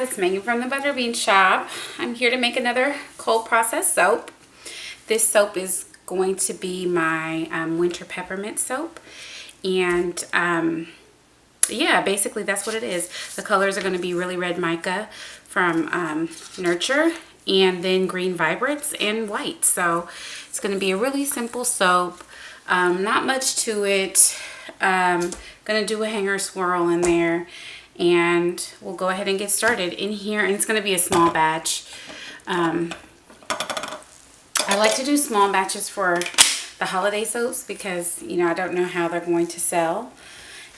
it's Megan from the Butterbean Shop. I'm here to make another cold process soap. This soap is going to be my winter peppermint soap. And yeah, basically that's what it is. The colors are going to be really red mica from Nurture, and then green vibrants and white. So it's going to be a really simple soap. Not much to it. Going to do a hanger swirl in there. And we'll go ahead and get started in here. And it's going to be a small batch. I like to do small batches for the holiday soaps because, you know, I don't know how they're going to sell.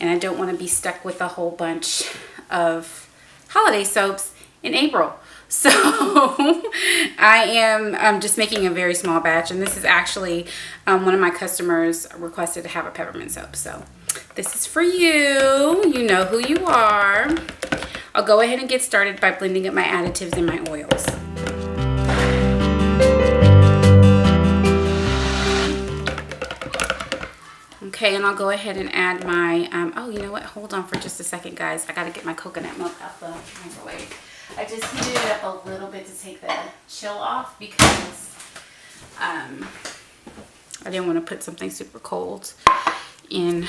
And I don't want to be stuck with a whole bunch of holiday soaps in April. So I am just making a very small batch. And this is actually one of my customers requested to have a peppermint soap. So this is for you. You know who you are. I'll go ahead and get started by blending up my additives and my oils. Okay, and I'll go ahead and add my, oh, you know what? Hold on for just a second, guys. I got to get my coconut milk out the microwave. I just heated it up a little bit to take the chill off because I didn't want to put something super cold in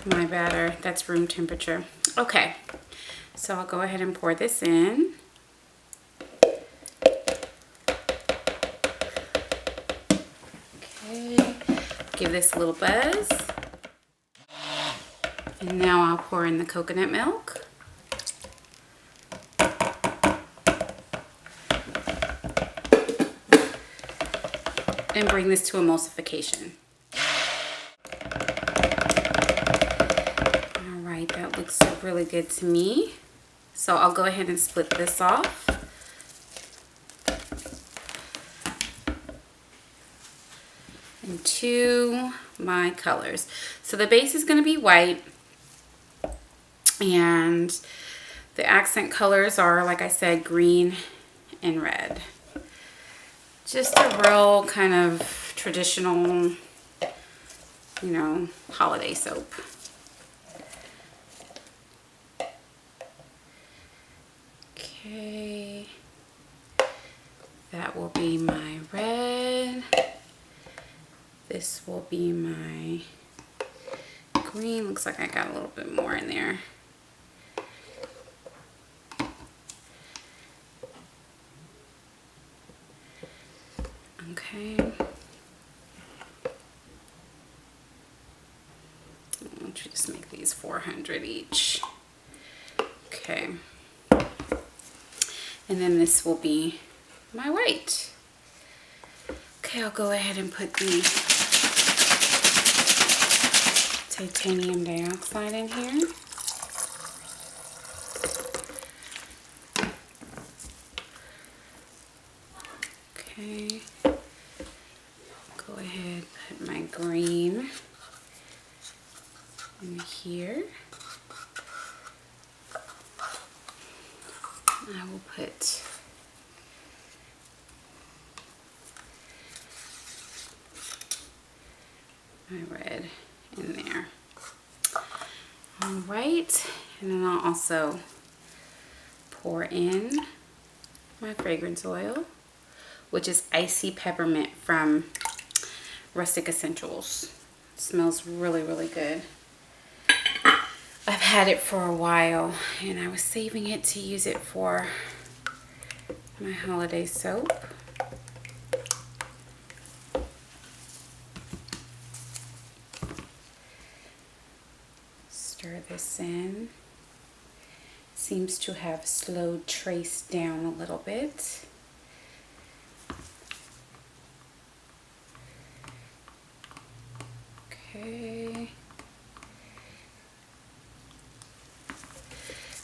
my batter. That's room temperature. Okay, so I'll go ahead and pour this in. Okay, give this a little buzz. And now I'll pour in the coconut milk. And bring this to emulsification. All right, that looks really good to me. So I'll go ahead and split this off. Into my colors. So the base is going to be white. And the accent colors are, like I said, green and red. Just a real kind of traditional, you know, holiday soap. Okay, that will be my red. This will be my green. Looks like I got a little bit more in there. Okay. Why don't you just make these 400 each? Okay. And then this will be my white. Okay, I'll go ahead and put the titanium dioxide in here. Okay. Go ahead, put my green in here. I will put my red in there. All right, and then I'll also pour in my fragrance oil, which is Icy Peppermint from Rustic Essentials. It smells really, really good. I've had it for a while and I was saving it to use it for my holiday soap. Stir this in. Seems to have slowed trace down a little bit. Okay.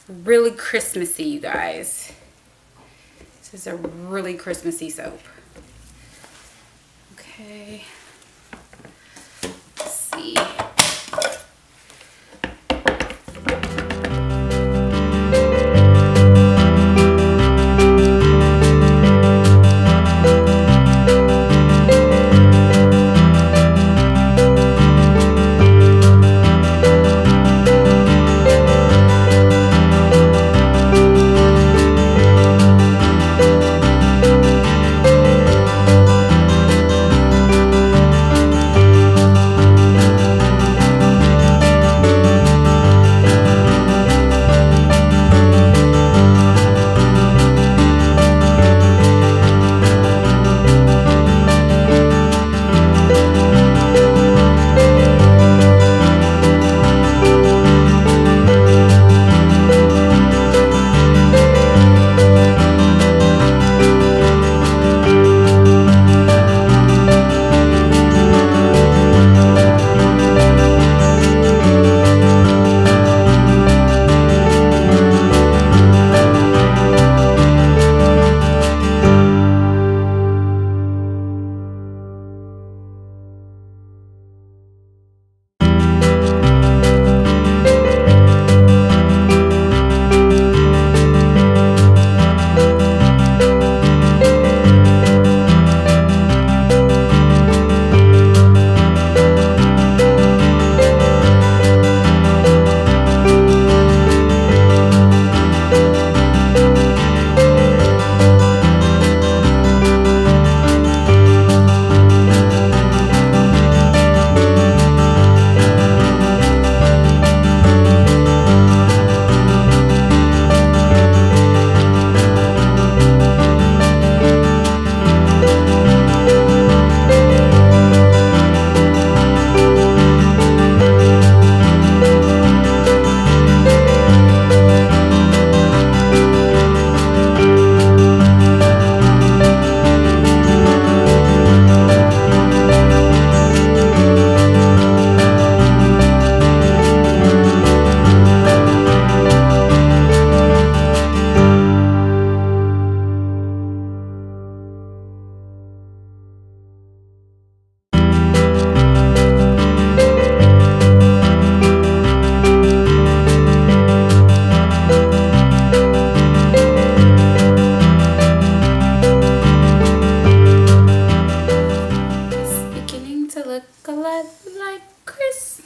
Really Christmassy, you guys. This is a really Christmassy soap. Okay. Let's see.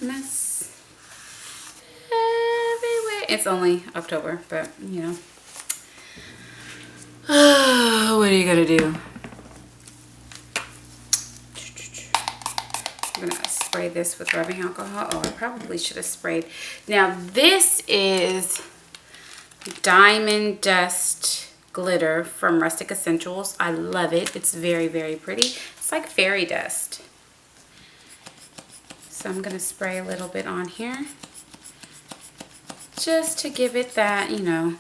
mess everywhere. It's only October, but you know. What are you gonna do? I'm gonna spray this with rubbing alcohol. Oh, I probably should have sprayed. Now this is Diamond Dust glitter from Rustic Essentials. I love it. It's very, very pretty. It's like fairy dust. So I'm gonna spray a little bit on here just to give it that, you know,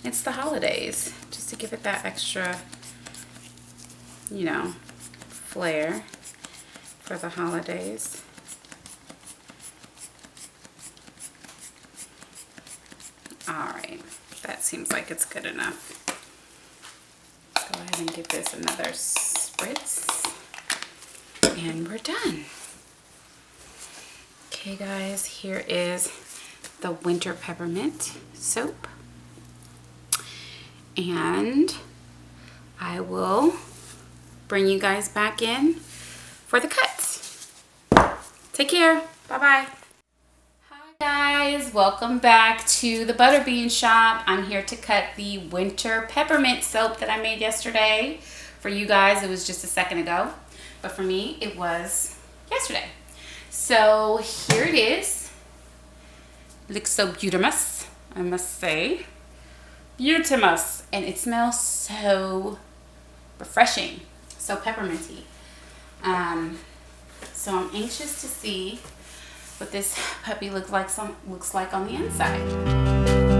it's the holidays, just to give it that extra, you know, flair for the holidays. All right, that seems like it's good enough. Go ahead and give this another spritz, and we're done. Okay guys, here is the Winter Peppermint soap. And I will bring you guys back in for the cuts. Take care. Bye-bye. Hi guys, welcome back to the Butterbean shop. I'm here to cut the Winter Peppermint soap that I made yesterday. For you guys, it was just a second ago. But for me, it was yesterday. So here it is. Looks so beautiful, I must say. Beautimous, and it smells so refreshing, so pepperminty. So I'm anxious to see what this puppy looks like on the inside.